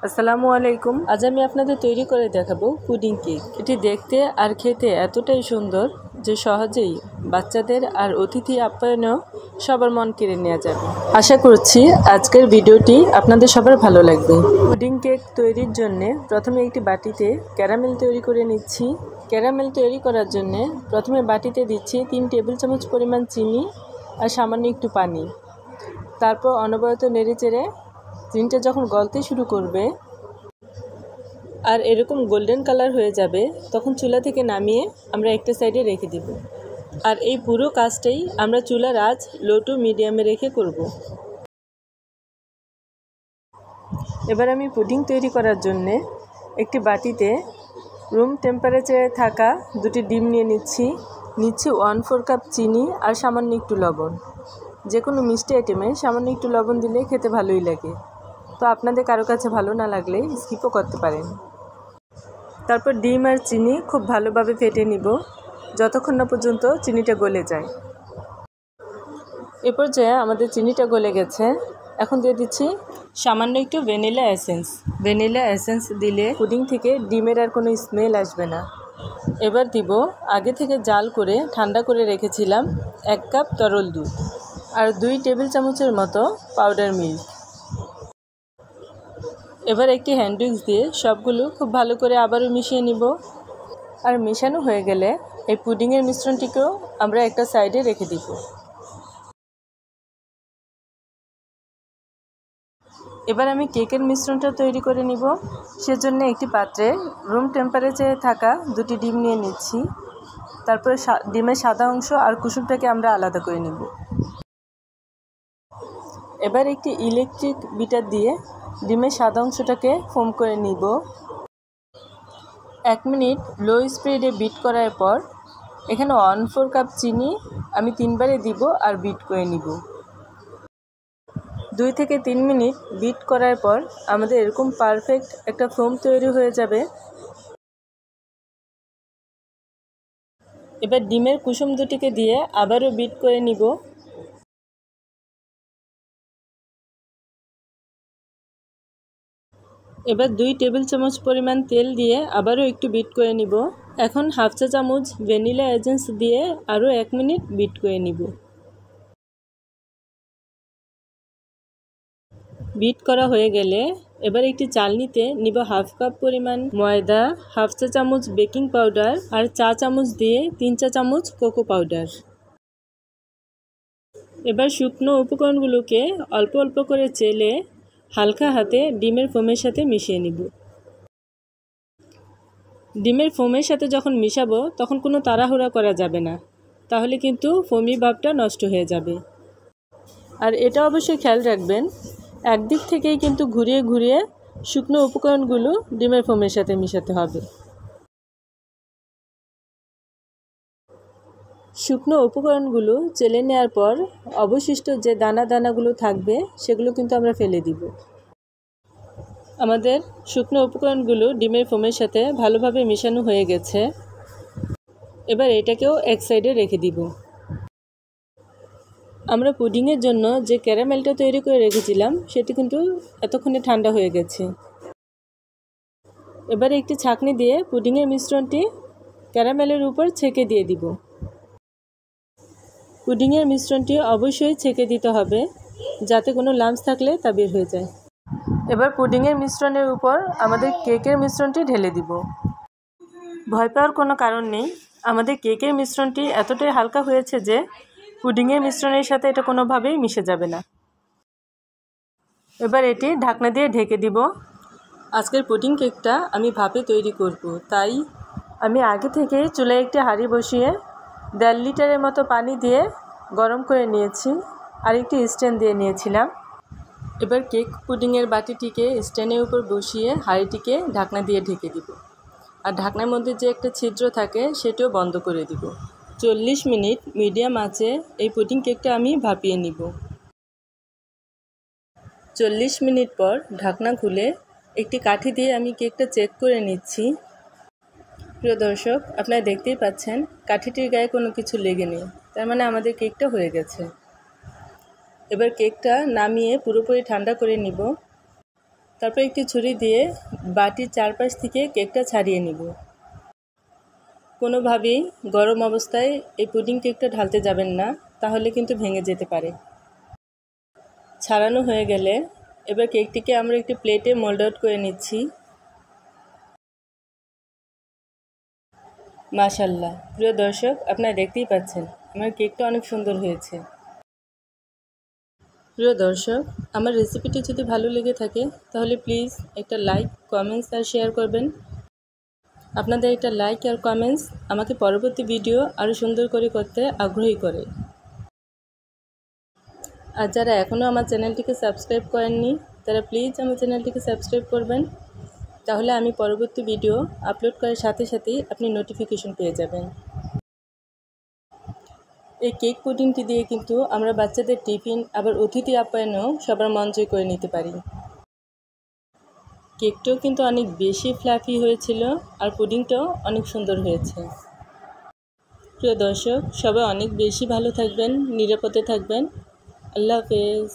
আসসালামু আলাইকুম। আজ আমি আপনাদের তৈরি করে দেখাবো পুডিং কেক। এটি দেখতে আর খেতে এতটাই সুন্দর যে সহজেই বাচ্চাদের আর অতিথি আপ্যায়নেও সবার মন কেড়ে নেওয়া যাবে। আশা করছি আজকের ভিডিওটি আপনাদের সবার ভালো লাগবে। পুডিং কেক তৈরির জন্য প্রথমে একটি বাটিতে ক্যারামেল তৈরি করে নিচ্ছি। ক্যারামেল তৈরি করার জন্য প্রথমে বাটিতে দিচ্ছি 3 টেবিল চামচ পরিমাণ চিনি আর সামান্য একটু পানি। তারপর অনবরত নেড়েচেড়ে চিনিটা যখন গলতে শুরু করবে আর এরকম গোল্ডেন কালার হয়ে যাবে, তখন চুলা থেকে নামিয়ে আমরা একটা সাইডে রেখে দেব। আর এই পুরো কাজটাই আমরা চুলার আঁচ লো টু মিডিয়ামে রেখে করব। এবার আমি পুডিং তৈরি করার জন্য একটি বাটিতে রুম টেম্পারেচারে থাকা 2টি ডিম নিয়ে নিচ্ছি 1/4 কাপ চিনি আর সামান্য একটু লবণ। যে কোনো মিষ্টি আইটেমে সামান্য একটু লবণ দিলে খেতে ভালোই লাগে, তো আপনাদের কারো কাছে ভালো না লাগলে স্কিপও করতে পারেন। তারপর ডিম আর চিনি খুব ভালোভাবে ফেটে নিব যতক্ষণ না পর্যন্ত চিনিটা গলে যায়। এ পর্যায়ে আমাদের চিনিটা গলে গেছে। এখন দিয়ে দিচ্ছি সামান্য একটু ভ্যানিলা এসেন্স। ভ্যানিলা এসেন্স দিলে পুডিং থেকে ডিমের আর কোনো স্মেল আসবে না। এবার দিব আগে থেকে জাল করে ঠান্ডা করে রেখেছিলাম 1 কাপ তরল দুধ আর 2 টেবিল চামচের মতো পাউডার মিল্ক। এবার একটি হ্যান্ড উইক্স দিয়ে সবগুলো খুব ভালো করে আবারও মিশিয়ে নিব। আর মেশানো হয়ে গেলে এই পুডিংয়ের মিশ্রণটিকেও আমরা একটা সাইডে রেখে দিব। এবার আমি কেকের মিশ্রণটা তৈরি করে নিব। সেজন্য একটি পাত্রে রুম টেম্পারেচারে থাকা 2টি ডিম নিয়ে নিচ্ছি। তারপরে ডিমের সাদা অংশ আর কুসুমটাকে আমরা আলাদা করে নিব। এবার একটি ইলেকট্রিক বিটার দিয়ে ডিমের সাদা অংশটাকে ফোম করে নিব। 1 মিনিট লো স্পিডে বিট করার পর এখানে 1/4 কাপ চিনি আমি 3 বারে দিব আর বিট করে নিব। 2 থেকে 3 মিনিট বিট করার পর আমাদের এরকম পারফেক্ট একটা ফোম তৈরি হয়ে যাবে। এবার ডিমের কুসুম দুটিকে দিয়ে আবারও বিট করে নিব। এবার 2 টেবিল চামচ পরিমাণ তেল দিয়ে আবারও একটু বিট করে নিব। এখন 1/2 চা চামচ ভ্যানিলা এসেন্স দিয়ে আরও 1 মিনিট বিট করে নিব। বিট করা হয়ে গেলে এবার একটি চালনিতে নিব 1/2 কাপ পরিমাণ ময়দা, 1/2 চা চামচ বেকিং পাউডার আর চা চামচ দিয়ে 3 চা চামচ কোকো পাউডার। এবার শুকনো উপকরণগুলোকে অল্প অল্প করে চেলে হালকা হাতে ডিমের ফোমের সাথে মিশিয়ে নিব। ডিমের ফোমের সাথে যখন মিশাবো তখন কোনো তাড়াহুড়া করা যাবে না, তাহলে কিন্তু ফোমি ভাবটা নষ্ট হয়ে যাবে। আর এটা অবশ্যই খেয়াল রাখবেন, একদিক থেকেই কিন্তু ঘুরিয়ে ঘুরিয়ে শুকনো উপকরণগুলো ডিমের ফোমের সাথে মিশাতে হবে। শুকনো উপকরণগুলো চেলে নেওয়ার পর অবশিষ্ট যে দানাগুলো থাকবে সেগুলো কিন্তু আমরা ফেলে দিব। আমাদের শুকনো উপকরণগুলো ডিমের ফোমের সাথে ভালোভাবে মেশানো হয়ে গেছে। এবার এটাকেও এক সাইডে রেখে দিব। আমরা পুডিংয়ের জন্য যে ক্যারামেলটা তৈরি করে রেখেছিলাম সেটি কিন্তু এতক্ষণে ঠান্ডা হয়ে গেছে। এবার একটি ছাঁকনি দিয়ে পুডিংয়ের মিশ্রণটি ক্যারামেলের উপর ছেঁকে দিয়ে দিব। পুডিংয়ের মিশ্রণটি অবশ্যই ছেঁকে দিতে হবে যাতে কোনো লাম্পস থাকলে তা বের হয়ে যায়। এবার পুডিংয়ের মিশ্রণের উপর আমাদের কেকের মিশ্রণটি ঢেলে দিব। ভয় পাওয়ার কোনো কারণ নেই, আমাদের কেকের মিশ্রণটি এতটাই হালকা হয়েছে যে পুডিংয়ের মিশ্রণের সাথে এটা কোনোভাবেই মিশে যাবে না। এবার এটি ঢাকনা দিয়ে ঢেকে দিব। আজকের পুডিং কেকটা আমি ভাপে তৈরি করব, তাই আমি আগে থেকে চুলায় একটি হাঁড়ি বসিয়ে 1.5 লিটারের মতো পানি দিয়ে গরম করে নিয়েছি আর একটি স্ট্যান্ড দিয়ে নিয়েছিলাম। এবার কেক পুডিংয়ের বাটিটিকে স্ট্যান্ডের উপর বসিয়ে হাঁড়িটিকে ঢাকনা দিয়ে ঢেকে দিব। আর ঢাকনার মধ্যে যে একটা ছিদ্র থাকে সেটাও বন্ধ করে দিব। 40 মিনিট মিডিয়াম আঁচে এই পুডিং কেকটা আমি ভাপিয়ে নিব। 40 মিনিট পর ঢাকনা খুলে একটি কাঠি দিয়ে আমি কেকটা চেক করে নিচ্ছি। প্রিয় দর্শক, আপনারা দেখতেই পাচ্ছেন কাঠিটির গায়ে কোনো কিছু লেগে নেই, তার মানে আমাদের কেকটা হয়ে গেছে। এবার কেকটা নামিয়ে পুরোপুরি ঠান্ডা করে নিব। তারপর একটি ছুরি দিয়ে বাটির চারপাশ থেকে কেকটা ছাড়িয়ে নিব। কোনোভাবেই গরম অবস্থায় এই পুডিং কেকটা ঢালতে যাবেন না, তাহলে কিন্তু ভেঙে যেতে পারে। ছাড়ানো হয়ে গেলে এবার কেকটিকে আমরা একটি প্লেটে মোল্ড আউট করে নিচ্ছি। মাশাআল্লাহ, প্রিয় দর্শক, আপনারা দেখতেই পাচ্ছেন আমার কেকটা অনেক সুন্দর হয়েছে। প্রিয় দর্শক, আমার রেসিপিটি যদি ভালো লেগে থাকে তাহলে প্লিজ একটা লাইক, কমেন্টস আর শেয়ার করবেন। আপনাদের একটা লাইক আর কমেন্টস আমাকে পরবর্তী ভিডিও আরও সুন্দর করে করতে আগ্রহী করে। আর যারা এখনও আমার চ্যানেলটিকে সাবস্ক্রাইব করেননি তারা প্লিজ আমার চ্যানেলটিকে সাবস্ক্রাইব করবেন, তাহলে আমি পরবর্তী ভিডিও আপলোড করার সাথে সাথেই আপনি নোটিফিকেশন পেয়ে যাবেন। এই কেক পুডিংটি দিয়ে কিন্তু আমরা বাচ্চাদের টিফিন আবার অতিথি আপ্যায়নেও সবার মন জয় করে নিতে পারি। কেকটাও কিন্তু অনেক বেশি ফ্লাফি হয়েছিল আর পুডিংটাও অনেক সুন্দর হয়েছে। প্রিয় দর্শক, সবাই অনেক বেশি ভালো থাকবেন, নিরাপদে থাকবেন। আল্লাহ হাফেজ।